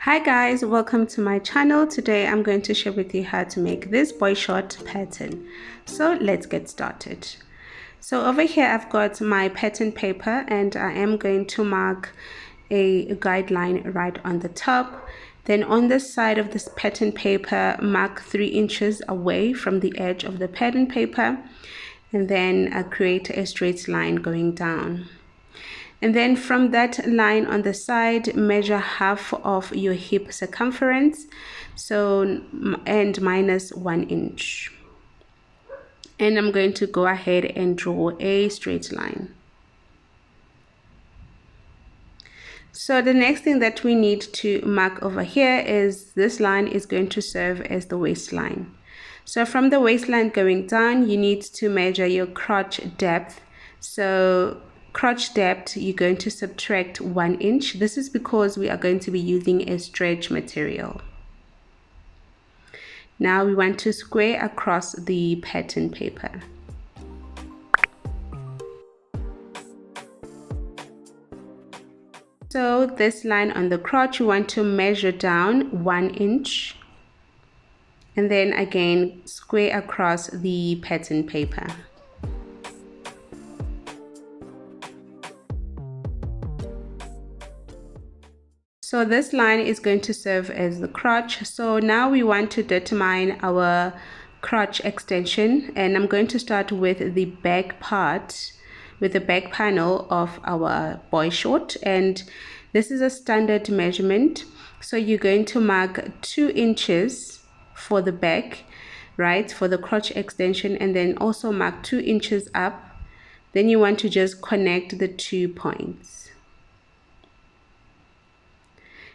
Hi guys, welcome to my channel. Today I'm going to share with you how to make this boy short pattern. So let's get started. So over here I've got my pattern paper and I am going to mark a guideline right on the top. Then on the side of this pattern paper, mark 3 inches away from the edge of the pattern paper, and then create a straight line going down. And then from that line on the side, measure half of your hip circumference, and minus 1 inch. And I'm going to go ahead and draw a straight line. So the next thing that we need to mark over here is this line is going to serve as the waistline. So from the waistline going down, you need to measure your crotch depth. So crotch depth, you're going to subtract 1 inch. This is because we are going to be using a stretch material. Now we want to square across the pattern paper. So this line on the crotch, you want to measure down 1 inch. And then again, square across the pattern paper. So this line is going to serve as the crotch. So now we want to determine our crotch extension, and I'm going to start with the back part, with the back panel of our boy short, and this is a standard measurement. So you're going to mark 2 inches for the back, right, for the crotch extension, and then also mark 2 inches up. Then you want to just connect the 2 points.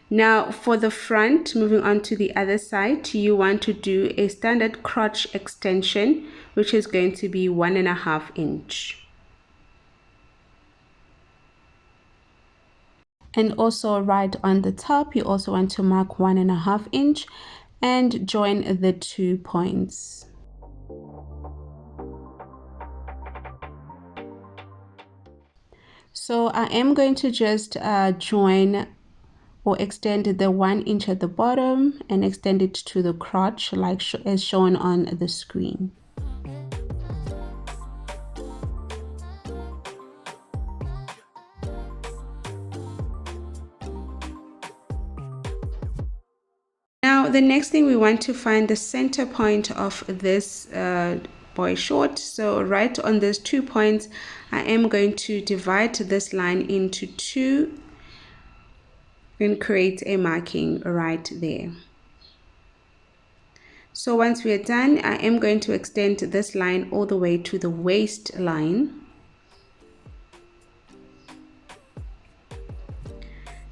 Now for the front, moving on to the other side, you want to do a standard crotch extension, which is going to be 1.5 inch. And also right on the top, you also want to mark 1.5 inch and join the 2 points. So I am going to just join or extend the 1 inch at the bottom and extend it to the crotch as shown on the screen. Now the next thing, we want to find the center point of this boy short. So right on these 2 points, I am going to divide this line into 2 and create a marking right there. So once we are done, I am going to extend this line all the way to the waistline.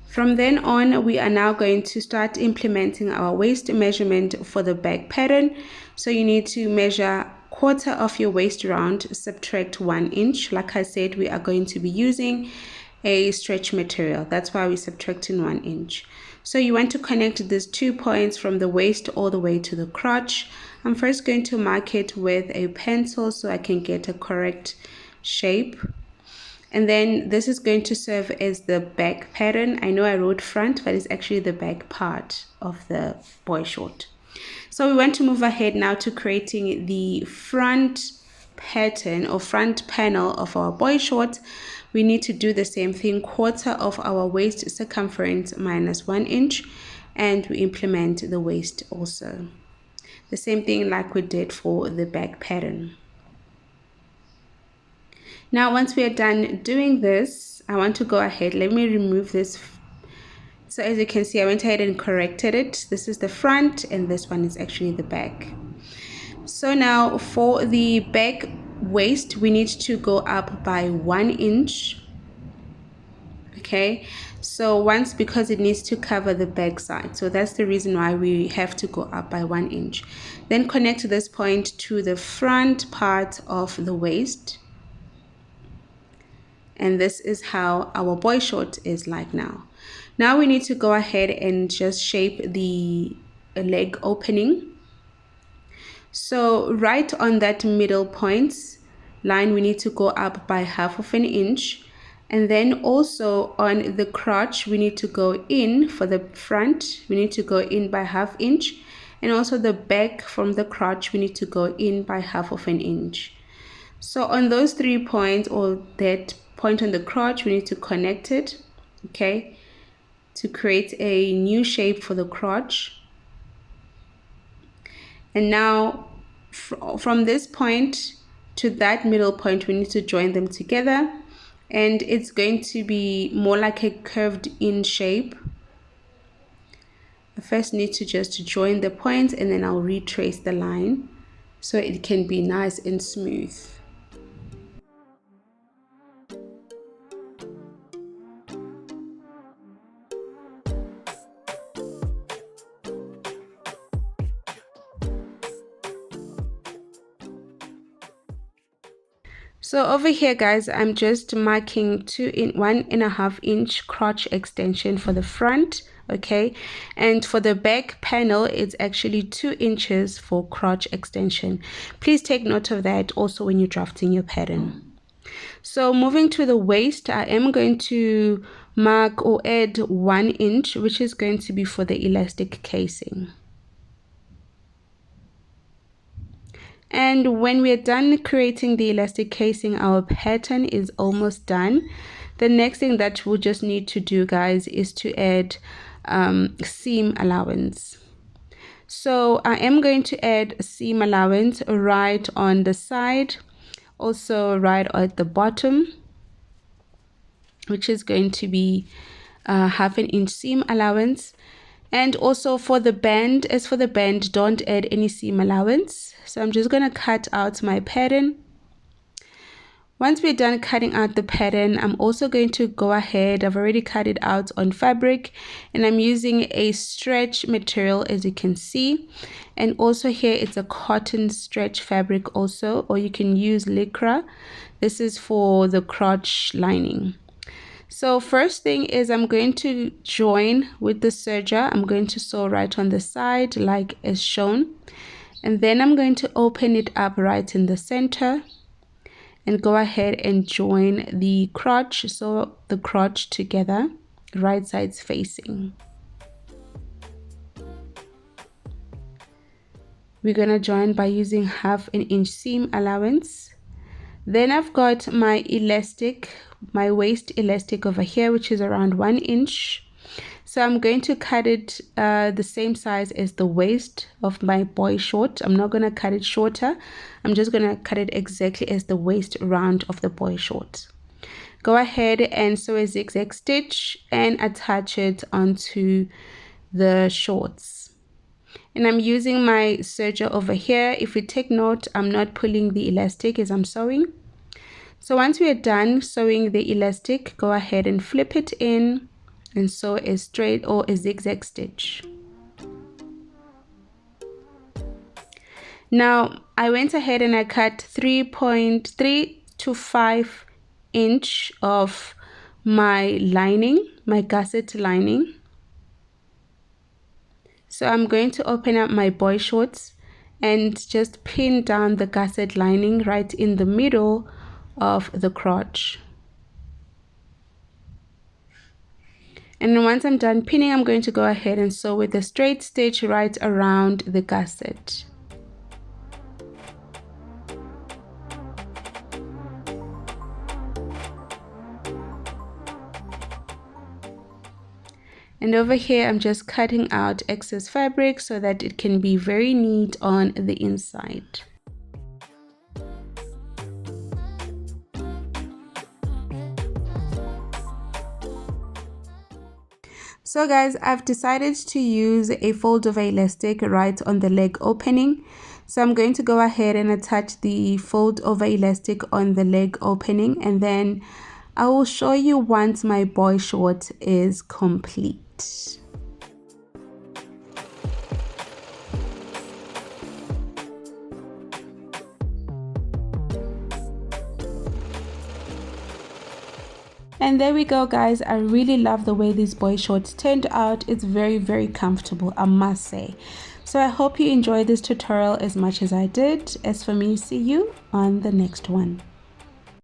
From then on, we are now going to start implementing our waist measurement for the back pattern. So you need to measure quarter of your waist round, subtract 1 inch. Like I said, we are going to be using a stretch material. That's why we're subtracting 1 inch. So you want to connect these 2 points from the waist all the way to the crotch. I'm first going to mark it with a pencil so I can get a correct shape. And then this is going to serve as the back pattern. I know I wrote front, but it's actually the back part of the boy short. So we want to move ahead now to creating the front pattern or front panel of our boy short. We need to do the same thing, quarter of our waist circumference minus 1 inch, and we implement the waist also. The same thing like we did for the back pattern. Now once we are done doing this, I want to go ahead, let me remove this. So as you can see, I went ahead and corrected it. This is the front and this one is actually the back. So now for the back waist, we need to go up by 1 inch. Okay, so because it needs to cover the back side, so that's the reason why we have to go up by 1 inch. Then connect this point to the front part of the waist, and this is how our boy short is like now. Now we need to go ahead and just shape the leg opening. So right on that middle point line, we need to go up by 1/2 inch, And then also on the crotch, we need to go in for the front. We need to go in by 1/2 inch. And also the back from the crotch, we need to go in by 1/2 inch. So on those 3 points, or that point on the crotch, we need to connect it, okay, to create a new shape for the crotch. And now from this point to that middle point, we need to join them together, and it's going to be more like a curved in shape. I first need to just join the points, and then I'll retrace the line so it can be nice and smooth. So over here, guys, I'm just marking 1.5 inch crotch extension for the front, okay, and for the back panel it's actually 2 inches for crotch extension. Please take note of that also when you're drafting your pattern. So moving to the waist, I am going to mark or add 1 inch, which is going to be for the elastic casing. And when we're done creating the elastic casing, our pattern is almost done. The next thing that we'll just need to do, guys, is to add seam allowance. So I am going to add seam allowance right on the side, also right at the bottom, which is going to be 1/2 inch seam allowance. And also for the band, as for the band, don't add any seam allowance. So I'm just going to cut out my pattern. Once we're done cutting out the pattern, I'm also going to go ahead, I've already cut it out on fabric, and I'm using a stretch material, as you can see. And also here it's a cotton stretch fabric also, or you can use lycra. This is for the crotch lining. So first thing is I'm going to join with the serger. I'm going to sew right on the side like as shown, and then I'm going to open it up right in the center and go ahead and join the crotch, so the crotch together, right sides facing. We're going to join by using 1/2 inch seam allowance. Then I've got my elastic, my waist elastic over here, which is around 1 inch. So I'm going to cut it the same size as the waist of my boy short. I'm not going to cut it shorter. I'm just going to cut it exactly as the waist round of the boy short. Go ahead and sew a zigzag stitch and attach it onto the shorts. And I'm using my serger over here. If you take note, I'm not pulling the elastic as I'm sewing. So once we are done sewing the elastic, go ahead and flip it in and sew a straight or a zigzag stitch. Now I went ahead and I cut 3.3 to 5 inch of my lining, my gusset lining. So I'm going to open up my boy shorts and just pin down the gusset lining right in the middle of the crotch. And once I'm done pinning, I'm going to go ahead and sew with a straight stitch right around the gusset. And over here, I'm just cutting out excess fabric so that it can be very neat on the inside. So guys, I've decided to use a fold over elastic right on the leg opening. So I'm going to go ahead and attach the fold over elastic on the leg opening, and then I will show you once my boy short is complete. And there we go, guys. I really love the way these boy shorts turned out. It's very, very comfortable, I must say. So I hope you enjoyed this tutorial as much as I did. As for me, see you on the next one.